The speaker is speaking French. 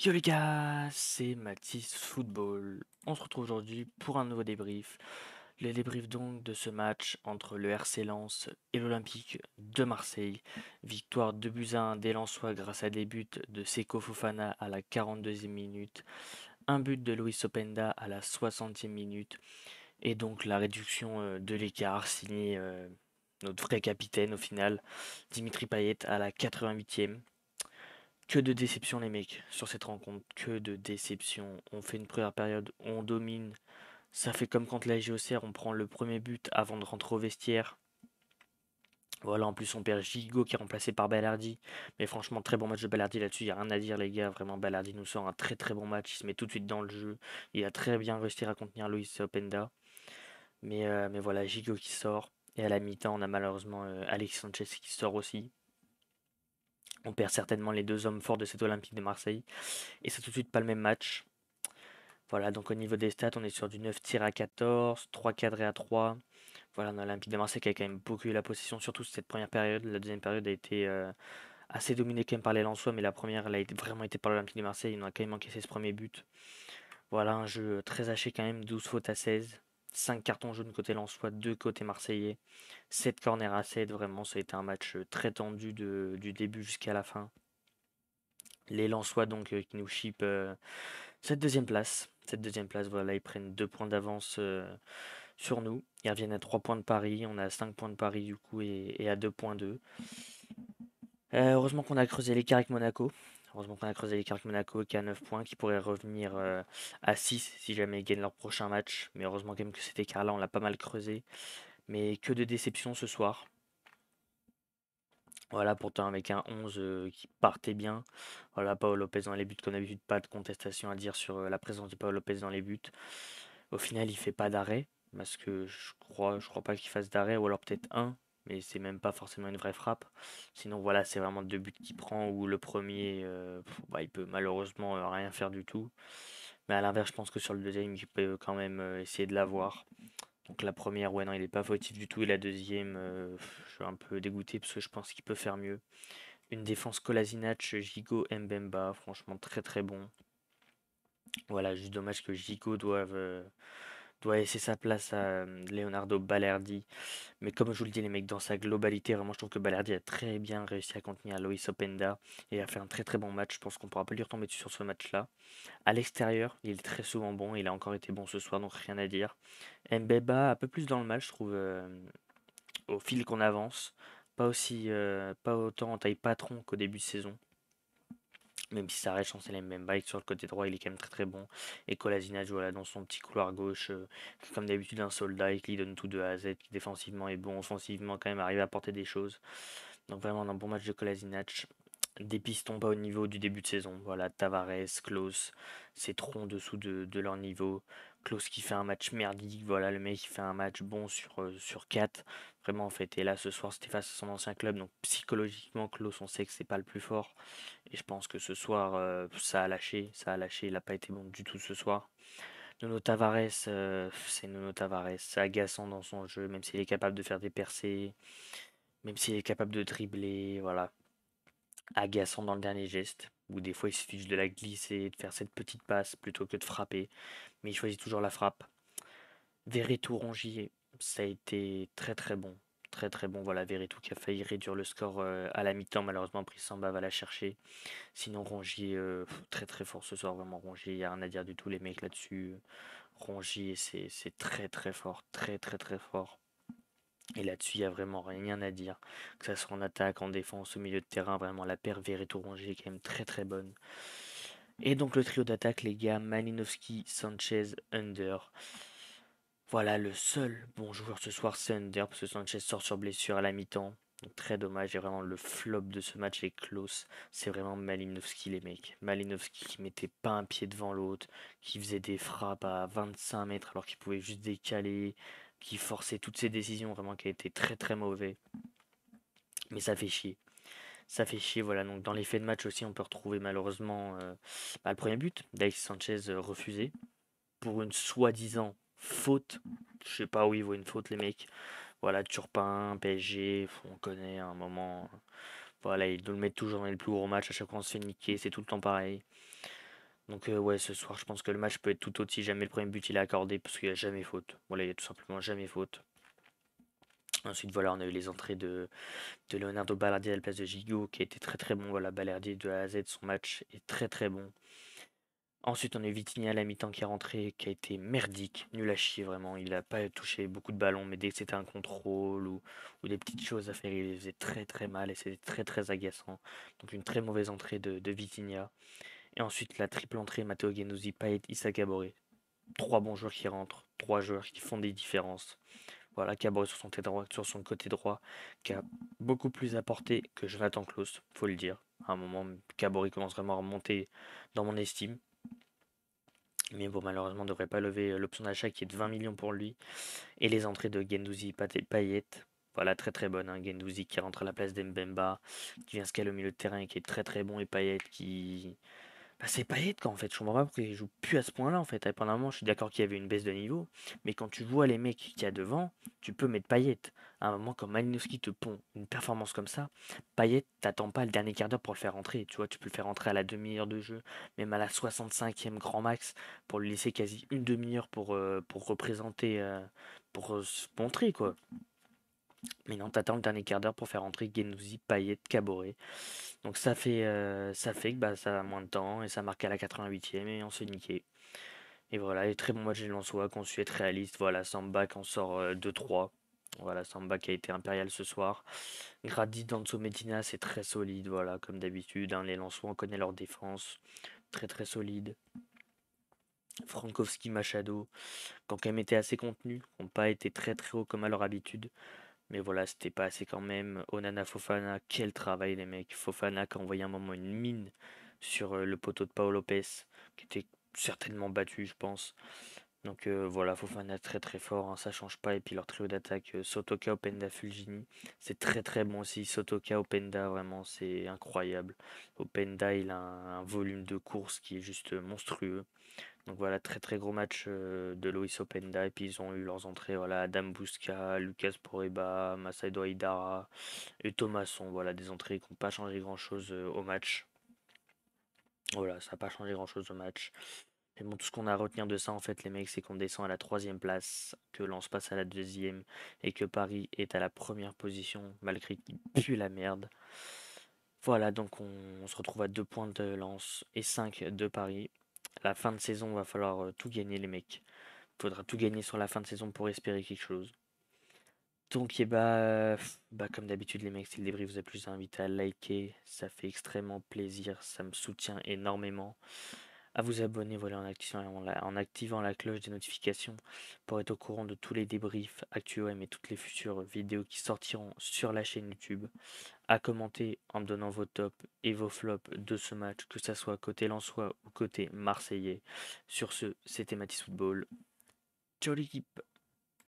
Yo les gars, c'est Mathis Football. On se retrouve aujourd'hui pour un nouveau débrief. Le débrief donc de ce match entre le RC Lens et l'Olympique de Marseille. Victoire 2 buts à 1 des Lensois grâce à des buts de Seko Fofana à la 42e minute, un but de Luis Openda à la 60e minute et donc la réduction de l'écart signé notre vrai capitaine au final, Dimitri Payet à la 88e. Que de déception les mecs sur cette rencontre, que de déception. On fait une première période, on domine. Ça fait comme quand la JOCR, on prend le premier but avant de rentrer au vestiaire. Voilà, en plus on perd Gigot qui est remplacé par Balardi. Mais franchement, très bon match de Balardi là-dessus, il n'y a rien à dire les gars. Vraiment, Balardi nous sort un très très bon match. Il se met tout de suite dans le jeu. Il a très bien réussi à contenir Luis Openda. Mais voilà, Gigot qui sort. Et à la mi-temps, on a malheureusement Alexis Sanchez qui sort aussi. On perd certainement les deux hommes forts de cet Olympique de Marseille. Et c'est tout de suite pas le même match. Voilà, donc au niveau des stats, on est sur du 9 tirs à 14, 3 cadrés à 3. Voilà, on a l'Olympique de Marseille qui a quand même beaucoup eu la possession, surtout cette première période. La deuxième période a été assez dominée quand même par les Lensois, mais la première, elle a vraiment été par l'Olympique de Marseille. On a quand même encaissé ce premier but. Voilà, un jeu très haché quand même, 12 fautes à 16. 5 cartons jaunes côté Lensois, 2 côté Marseillais. 7 corners à 7. Vraiment, ça a été un match très tendu du début jusqu'à la fin. Les Lensois donc qui nous chipent cette deuxième place. Cette deuxième place, voilà, ils prennent 2 points d'avance sur nous. Ils reviennent à 3 points de Paris. On est à 5 points de Paris du coup et à 2 points d'eux. Heureusement qu'on a creusé l'écart avec Monaco. Heureusement qu'on a creusé l'écart avec Monaco qui a 9 points, qui pourrait revenir à 6 si jamais ils gagnent leur prochain match. Mais heureusement quand même que cet écart-là, on l'a pas mal creusé. Mais que de déception ce soir. Voilà, pourtant avec un 11 qui partait bien. Voilà, Paolo Lopez dans les buts, comme d'habitude, pas de contestation à dire sur la présence de Paolo Lopez dans les buts. Au final, il fait pas d'arrêt, parce que je crois pas qu'il fasse d'arrêt, ou alors peut-être un, mais c'est même pas forcément une vraie frappe. Sinon, voilà, c'est vraiment deux buts qu'il prend, où le premier, bah, il peut malheureusement rien faire du tout. Mais à l'inverse, je pense que sur le deuxième, il peut quand même essayer de l'avoir. Donc la première, ouais, non, il est pas fautif du tout, et la deuxième, je suis un peu dégoûté, parce que je pense qu'il peut faire mieux. Une défense Kolasinac, Gigot, Mbemba, franchement très très bon. Voilà, juste dommage que Gigot doit laisser sa place à Leonardo Balerdi. Mais comme je vous le dis, les mecs, dans sa globalité, vraiment, je trouve que Balerdi a très bien réussi à contenir Loïs Openda et a fait un très très bon match. Je pense qu'on pourra pas lui retomber dessus sur ce match-là. À l'extérieur, il est très souvent bon. Il a encore été bon ce soir, donc rien à dire. Mbeba, un peu plus dans le match, je trouve, au fil qu'on avance. Pas autant en taille patron qu'au début de saison. Même si ça reste chanceux les mêmes bikes sur le côté droit, il est quand même très très bon. Et Kolasinac, voilà, dans son petit couloir gauche, comme d'habitude un soldat et qui donne tout de A à Z, qui défensivement est bon, offensivement quand même arrive à apporter des choses. Donc vraiment un bon match de Kolasinac. Des pistons pas au niveau du début de saison. Voilà, Tavares, Klose, c'est trop en dessous de leur niveau. Klose qui fait un match merdique, voilà, le mec qui fait un match bon sur 4. Vraiment en fait, et là ce soir c'était face à son ancien club, donc psychologiquement Klose on sait que c'est pas le plus fort. Et je pense que ce soir, ça a lâché, il n'a pas été bon du tout ce soir. Nuno Tavares, c'est Nuno Tavares, c'est agaçant dans son jeu, même s'il est capable de faire des percées, même s'il est capable de dribbler, voilà. Agaçant dans le dernier geste, où des fois il suffit juste de la glisser, de faire cette petite passe plutôt que de frapper, mais il choisit toujours la frappe. Verretou Rongier, ça a été très très bon. Très très bon, voilà, Verretou qui a failli réduire le score à la mi-temps, malheureusement Samba va la chercher. Sinon, Rongier, très très fort ce soir, vraiment. Rongier, il n'y a rien à dire du tout, les mecs là-dessus. Rongier, c'est très très fort, très très très fort. Et là-dessus, il n'y a vraiment rien à dire. Que ça soit en attaque, en défense, au milieu de terrain, vraiment la paire Verretou-Rongier est quand même très très bonne. Et donc le trio d'attaque, les gars, Malinowski, Sanchez, Under. Voilà, le seul bon joueur ce soir, c'est Under, parce que Sanchez sort sur blessure à la mi-temps. Donc très dommage, et vraiment le flop de ce match est close. C'est vraiment Malinowski, les mecs. Malinowski qui mettait pas un pied devant l'autre, qui faisait des frappes à 25 mètres alors qu'il pouvait juste décaler, qui forçait toutes ses décisions, vraiment qui a été très très mauvais. Mais ça fait chier. Ça fait chier, voilà. Donc dans les faits de match aussi, on peut retrouver malheureusement le premier but d'Alexis Sanchez refusé pour une soi-disant faute. Je sais pas où ils voient une faute, les mecs. Voilà, Turpin, PSG, on connaît à un moment. Voilà, ils nous le mettent toujours dans les plus gros matchs. À chaque fois, on se fait niquer. C'est tout le temps pareil. Donc ouais, ce soir, je pense que le match peut être tout autre si jamais le premier but il est accordé, parce qu'il n'y a jamais faute. Voilà, il y a tout simplement jamais faute. Ensuite, voilà, on a eu les entrées de Leonardo Balardi à la place de Gigot, qui a été très très bon. Voilà, Balardi de A à Z, son match est très très bon. Ensuite, on a eu Vitinha à la mi-temps qui est rentré, qui a été merdique, nul à chier vraiment. Il n'a pas touché beaucoup de ballons, mais dès que c'était un contrôle ou des petites choses à faire, il les faisait très très mal et c'était très très agaçant. Donc une très mauvaise entrée de Vitinha. Et ensuite, la triple entrée, Matteo Guendouzi, Payet, Issa Caboret. Trois bons joueurs qui rentrent, trois joueurs qui font des différences. Voilà, Caboret sur son côté droit, qui a beaucoup plus apporté que Jonathan Klaus, faut le dire. À un moment, Caboret commence vraiment à remonter dans mon estime. Mais bon, malheureusement, on ne devrait pas lever l'option d'achat qui est de 20 millions pour lui. Et les entrées de Guendouzi, Payet. Voilà, très très bonne. Hein. Guendouzi qui rentre à la place d'Mbemba, qui vient se caler au milieu de terrain et qui est très très bon. Et Payet qui, bah, c'est Payet quoi en fait, je comprends pas pourquoi il joue plus à ce point-là en fait. Indépendamment, je suis d'accord qu'il y avait une baisse de niveau, mais quand tu vois les mecs qu'il y a devant, tu peux mettre Payet. À un moment quand Malinowski te pond une performance comme ça, Payet, t'attends pas le dernier quart d'heure pour le faire rentrer. Tu vois, tu peux le faire rentrer à la demi-heure de jeu, même à la 65e grand max, pour lui laisser quasi une demi-heure pour représenter, pour se montrer quoi. Mais non, t'attends le dernier quart d'heure pour faire rentrer Guendouzi, Payet, Caboret. Donc ça fait que bah, ça a moins de temps et ça marque à la 88e et on se fait niquer. Et voilà, et très bon match des Lensois qui ont su être réalistes. Voilà, Samba qui en sort 2-3. Voilà, Samba qui a été impérial ce soir. Gradi, Danso, Medina, c'est très solide. Voilà, comme d'habitude, hein, les Lensois, on connaît leur défense. Très très solide. Frankowski, Machado, qui ont quand même été assez contenus, qui n'ont pas été très très haut comme à leur habitude. Mais voilà, c'était pas assez quand même. Onana, Fofana, quel travail les mecs. Fofana qui a envoyé un moment une mine sur le poteau de Paolo Lopez, qui était certainement battu, je pense. Donc voilà, Fofana très très fort, hein, ça change pas. Et puis leur trio d'attaque, Sotoka, Openda, Fulgini, c'est très très bon aussi. Sotoka, Openda, vraiment, c'est incroyable. Openda, il a un volume de course qui est juste monstrueux. Donc voilà, très très gros match de Loïs Openda. Et puis ils ont eu leurs entrées, voilà, Adam Busca, Lucas Poreba, Masaido Aidara et Thomasson. Voilà, des entrées qui n'ont pas changé grand-chose au match. Voilà, ça n'a pas changé grand-chose au match. Mais bon, tout ce qu'on a à retenir de ça, en fait, les mecs, c'est qu'on descend à la troisième place, que Lens passe à la deuxième, et que Paris est à la première position, malgré qu'il pue la merde. Voilà, donc on se retrouve à 2 points de Lens et 5 de Paris. La fin de saison, va falloir tout gagner, les mecs. Faudra tout gagner sur la fin de saison pour espérer quelque chose. Donc, bah, comme d'habitude, les mecs, si le débrief vous a plu, je vous invite à liker. Ça fait extrêmement plaisir. Ça me soutient énormément. À vous abonner, voilà, en activant la cloche des notifications pour être au courant de tous les débriefs actuels et toutes les futures vidéos qui sortiront sur la chaîne YouTube. À commenter en me donnant vos tops et vos flops de ce match, que ça soit côté Lensois ou côté Marseillais. Sur ce, c'était Mathis Football. Ciao l'équipe!